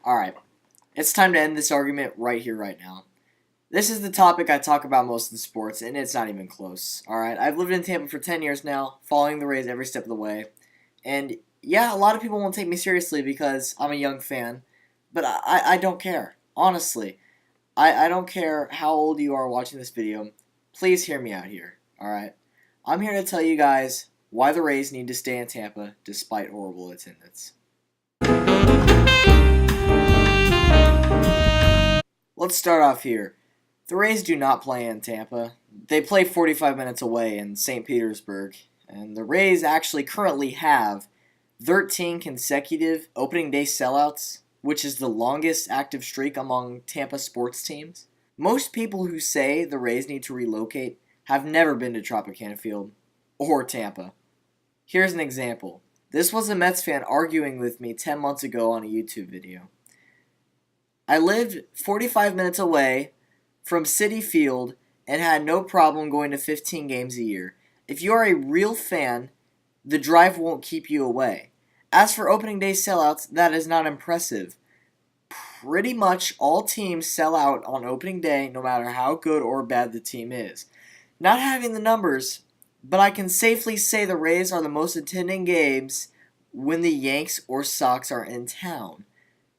Alright, it's time to end this argument right here, right now. This is the topic I talk about most in sports, and it's not even close. Alright, I've lived in Tampa for 10 years now, following the Rays every step of the way. And yeah, a lot of people won't take me seriously because I'm a young fan, but I don't care. Honestly, I don't care how old you are watching this video. Please hear me out here, alright? I'm here to tell you guys why the Rays need to stay in Tampa despite horrible attendance. Let's start off here. The Rays do not play in Tampa. They play 45 minutes away in St. Petersburg. And the Rays actually currently have 13 consecutive opening day sellouts, which is the longest active streak among Tampa sports teams. Most people who say the Rays need to relocate have never been to Tropicana Field or Tampa. Here's an example. This was a Mets fan arguing with me 10 months ago on a YouTube video. I lived 45 minutes away from Citi Field and had no problem going to 15 games a year. If you are a real fan, the drive won't keep you away. As for opening day sellouts, that is not impressive. Pretty much all teams sell out on opening day, no matter how good or bad the team is. Not having the numbers, but I can safely say the Rays are the most attending games when the Yanks or Sox are in town.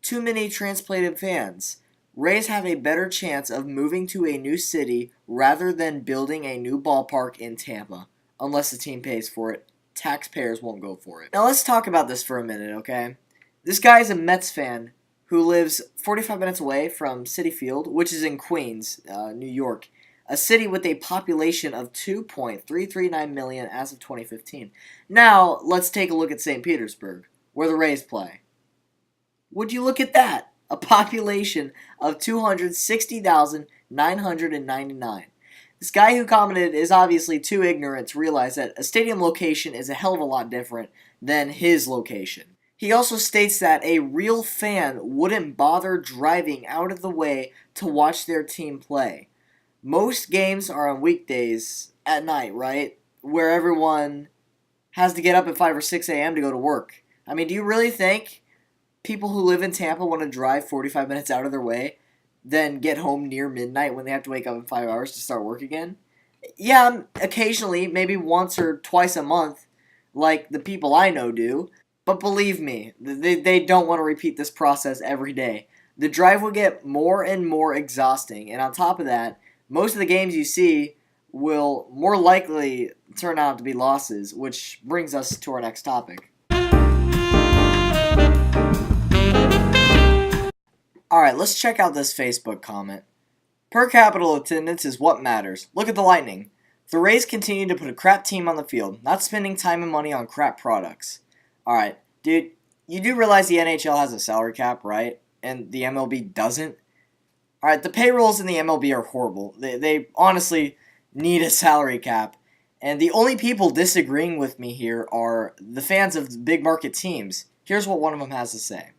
Too many transplanted fans. Rays have a better chance of moving to a new city rather than building a new ballpark in Tampa, unless the team pays for it. Taxpayers won't go for it. Now let's talk about this for a minute, okay? This guy is a Mets fan who lives 45 minutes away from Citi Field, which is in Queens, New York, a city with a population of 2.339 million as of 2015. Now, let's take a look at St. Petersburg, where the Rays play. Would you look at that? A population of 260,999. This guy who commented is obviously too ignorant to realize that a stadium location is a hell of a lot different than his location. He also states that a real fan wouldn't bother driving out of the way to watch their team play. Most games are on weekdays at night, right? Where everyone has to get up at 5 or 6 a.m. to go to work. I mean, do you really think people who live in Tampa want to drive 45 minutes out of their way, then get home near midnight when they have to wake up in 5 hours to start work again? Yeah, occasionally, maybe once or twice a month, like the people I know do. But believe me, they don't want to repeat this process every day. The drive will get more and more exhausting, and on top of that, most of the games you see will more likely turn out to be losses, which brings us to our next topic. Alright, let's check out this Facebook comment. Per capita attendance is what matters. Look at the Lightning. The Rays continue to put a crap team on the field, not spending time and money on crap products. Alright, dude, you do realize the NHL has a salary cap, right? And the MLB doesn't? Alright, the payrolls in the MLB are horrible. They honestly need a salary cap. And the only people disagreeing with me here are the fans of big market teams. Here's what one of them has to say.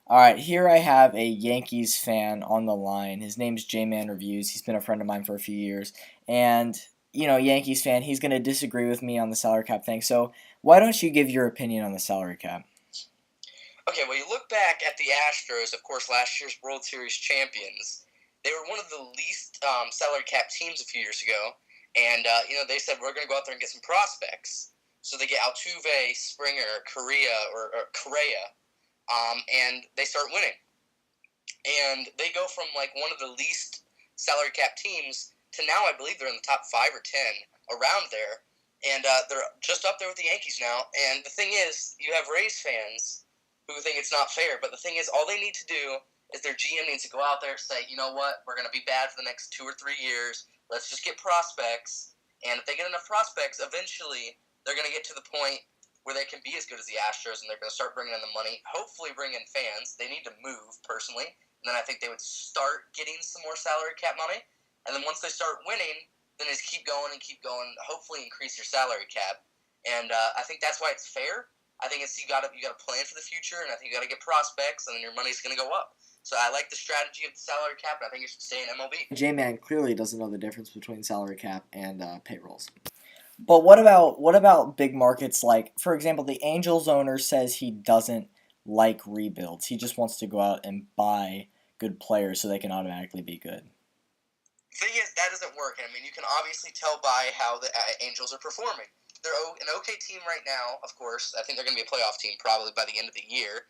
Alright, here I have a Yankees fan on the line. His name's J-Man Reviews. He's been a friend of mine for a few years. And, Yankees fan, he's going to disagree with me on the salary cap thing. So, why don't you give your opinion on the salary cap? Okay, well, you look back at the Astros, of course, last year's World Series champions. They were one of the least salary cap teams a few years ago. And, they said, we're going to go out there and get some prospects. So they get Altuve, Springer, Correa. And they start winning. And they go from one of the least salary cap teams to now I believe they're in the top 5 or 10 around there. And they're just up there with the Yankees now. And the thing is, you have Rays fans who think it's not fair. But the thing is, all they need to do is their GM needs to go out there and say, you know what, we're going to be bad for the next 2 or 3 years. Let's just get prospects. And if they get enough prospects, eventually they're going to get to the point where they can be as good as the Astros, and they're going to start bringing in the money, hopefully bring in fans. They need to move, personally, and then I think they would start getting some more salary cap money, and then once they start winning, then just keep going, hopefully increase your salary cap, and I think that's why it's fair. I think it's you got to plan for the future, and I think you got to get prospects, and then your money's going to go up. So I like the strategy of the salary cap, and I think it should stay in MLB. J-Man clearly doesn't know the difference between salary cap and payrolls. But what about big markets like, for example, the Angels owner says he doesn't like rebuilds. He just wants to go out and buy good players so they can automatically be good. The thing is, that doesn't work. I mean, you can obviously tell by how the Angels are performing. They're an okay team right now, of course. I think they're going to be a playoff team probably by the end of the year.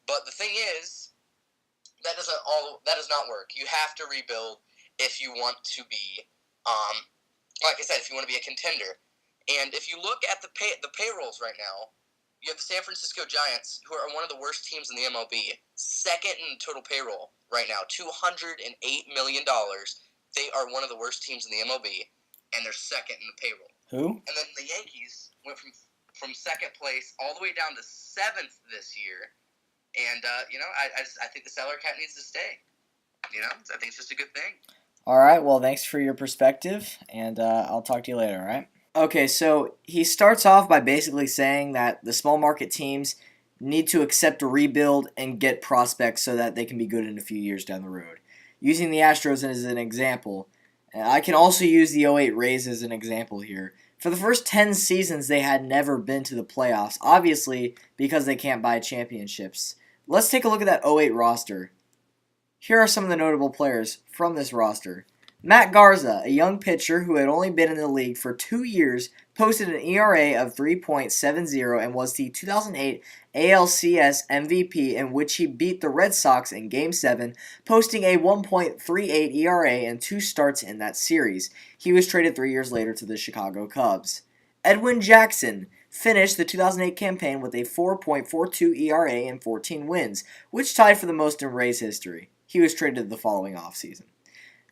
But the thing is, that does not work. You have to rebuild if you want to be, like I said, if you want to be a contender. And if you look at the payrolls right now, you have the San Francisco Giants, who are one of the worst teams in the MLB, second in total payroll right now, $208 million. They are one of the worst teams in the MLB, and they're second in the payroll. Who? And then the Yankees went from second place all the way down to seventh this year. And, I think the salary cap needs to stay. I think it's just a good thing. All right, well, thanks for your perspective, and I'll talk to you later, all right? Okay, so he starts off by basically saying that the small market teams need to accept a rebuild and get prospects so that they can be good in a few years down the road. Using the Astros as an example, I can also use the '08 Rays as an example here. For the first 10 seasons, they had never been to the playoffs, obviously because they can't buy championships. Let's take a look at that '08 roster. Here are some of the notable players from this roster. Matt Garza, a young pitcher who had only been in the league for 2 years, posted an ERA of 3.70 and was the 2008 ALCS MVP, in which he beat the Red Sox in Game 7, posting a 1.38 ERA and 2 starts in that series. He was traded 3 years later to the Chicago Cubs. Edwin Jackson finished the 2008 campaign with a 4.42 ERA and 14 wins, which tied for the most in Rays history. He was traded the following offseason.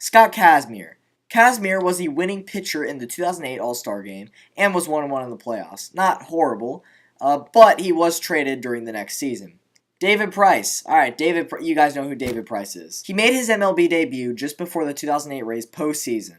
Scott Kazmir. Kazmir was the winning pitcher in the 2008 All-Star Game and was 1-1 in the playoffs. Not horrible, but he was traded during the next season. David Price. Alright, you guys know who David Price is. He made his MLB debut just before the 2008 Rays postseason.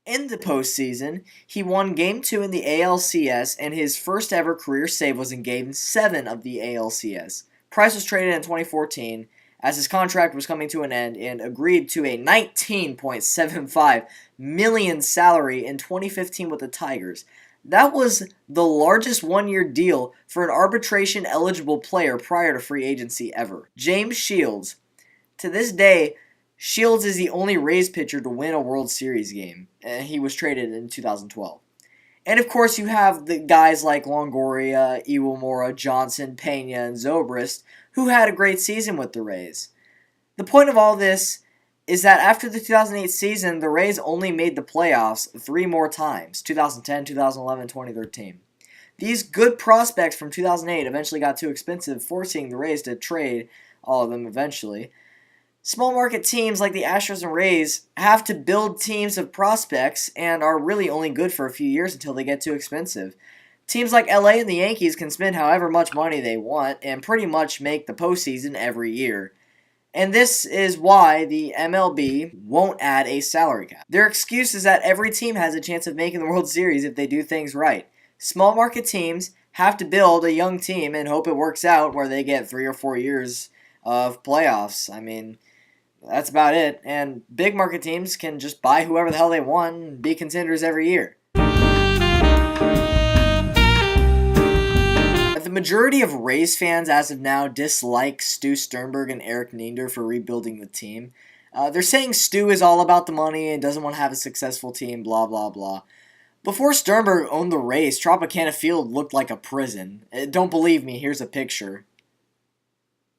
In the postseason, he won Game 2 in the ALCS, and his first ever career save was in Game 7 of the ALCS. Price was traded in 2014 as his contract was coming to an end and agreed to a $19.75 million salary in 2015 with the Tigers. That was the largest one-year deal for an arbitration-eligible player prior to free agency ever. James Shields. To this day, Shields is the only Rays pitcher to win a World Series game, and he was traded in 2012. And of course, you have the guys like Longoria, Iwamura, Johnson, Pena, and Zobrist, who had a great season with the Rays. The point of all this is that after the 2008 season, the Rays only made the playoffs 3 more times, 2010, 2011, 2013. These good prospects from 2008 eventually got too expensive, forcing the Rays to trade all of them eventually. Small market teams like the Astros and Rays have to build teams of prospects and are really only good for a few years until they get too expensive. Teams like LA and the Yankees can spend however much money they want and pretty much make the postseason every year. And this is why the MLB won't add a salary cap. Their excuse is that every team has a chance of making the World Series if they do things right. Small market teams have to build a young team and hope it works out where they get 3 or 4 years of playoffs. I mean, that's about it. And big market teams can just buy whoever the hell they want and be contenders every year. The majority of Rays fans as of now dislike Stu Sternberg and Eric Niender for rebuilding the team. They're saying Stu is all about the money and doesn't want to have a successful team, blah, blah, blah. Before Sternberg owned the Rays, Tropicana Field looked like a prison. Don't believe me, here's a picture.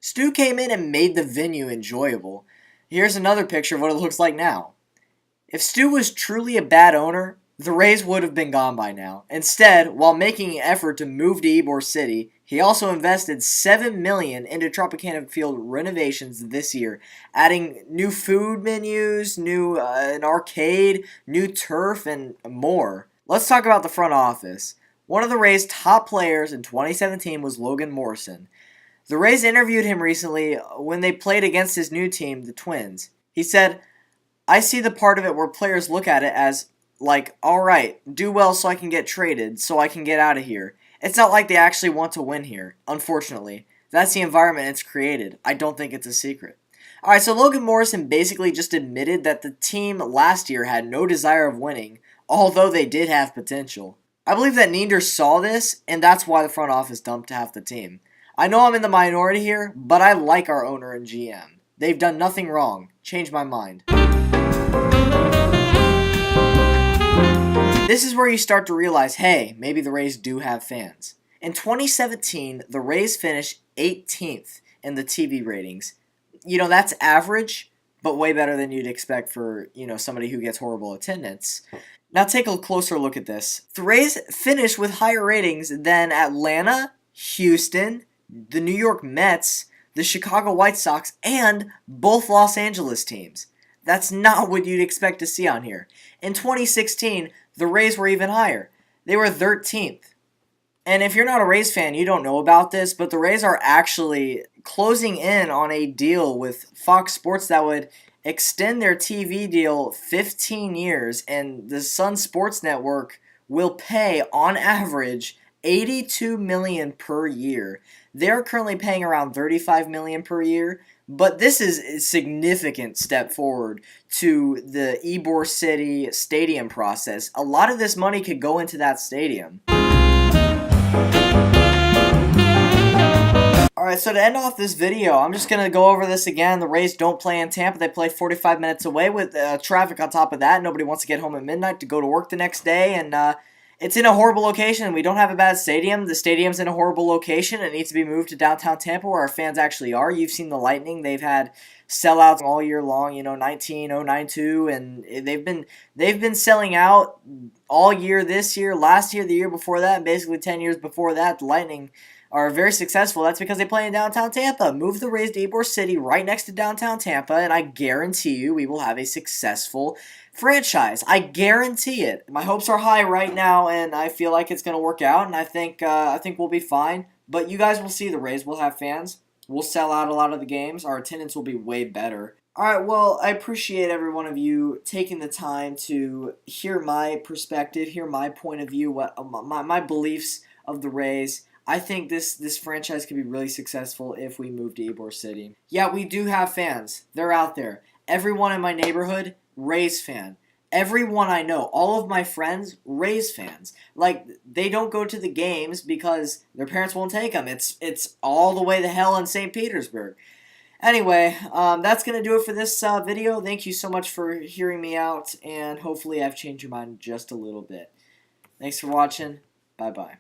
Stu came in and made the venue enjoyable. Here's another picture of what it looks like now. If Stu was truly a bad owner, the Rays would have been gone by now. Instead, while making an effort to move to Ybor City, he also invested $7 million into Tropicana Field renovations this year, adding new food menus, an arcade, new turf, and more. Let's talk about the front office. One of the Rays' top players in 2017 was Logan Morrison. The Rays interviewed him recently when they played against his new team, the Twins. He said, "I see the part of it where players look at it as, like, alright, do well so I can get traded, so I can get out of here. It's not like they actually want to win here, unfortunately. That's the environment it's created. I don't think it's a secret." Alright, so Logan Morrison basically just admitted that the team last year had no desire of winning, although they did have potential. I believe that Niender saw this, and that's why the front office dumped half the team. I know I'm in the minority here, but I like our owner and GM. They've done nothing wrong. Change my mind. This is where you start to realize, hey, maybe the Rays do have fans. In 2017, the Rays finished 18th in the TV ratings. That's average, but way better than you'd expect for, somebody who gets horrible attendance. Now take a closer look at this. The Rays finished with higher ratings than Atlanta, Houston, the New York Mets, the Chicago White Sox, and both Los Angeles teams. That's not what you'd expect to see on here. In 2016, the Rays were even higher. They were 13th. And if you're not a Rays fan, you don't know about this, but the Rays are actually closing in on a deal with Fox Sports that would extend their TV deal 15 years, and the Sun Sports Network will pay, on average, $82 million per year. They're currently paying around $35 million per year, but this is a significant step forward to the Ybor City stadium process. A lot of this money could go into that stadium. Alright, so to end off this video, I'm just going to go over this again. The Rays don't play in Tampa. They play 45 minutes away with traffic on top of that. Nobody wants to get home at midnight to go to work the next day. And it's in a horrible location. We don't have a bad stadium. The stadium's in a horrible location. It needs to be moved to downtown Tampa where our fans actually are. You've seen the Lightning. They've had sellouts all year long, 19, 092, and they've been selling out all year this year, last year, the year before that, and basically 10 years before that. The Lightning are very successful. That's because they play in downtown Tampa. Move the Rays to Ybor City right next to downtown Tampa, and I guarantee you we will have a successful franchise. I guarantee it. My hopes are high right now, and I feel like it's going to work out, and I think we'll be fine. But you guys will see the Rays will have fans. We'll sell out a lot of the games. Our attendance will be way better. Alright, well, I appreciate every one of you taking the time to hear my perspective, hear my point of view, what my beliefs of the Rays. I think this franchise could be really successful if we move to Ybor City. Yeah, we do have fans. They're out there. Everyone in my neighborhood, Rays fan. Everyone I know, all of my friends, Rays fans. Like, they don't go to the games because their parents won't take them. It's all the way to hell in St. Petersburg. Anyway, that's going to do it for this video. Thank you so much for hearing me out, and hopefully I've changed your mind just a little bit. Thanks for watching. Bye-bye.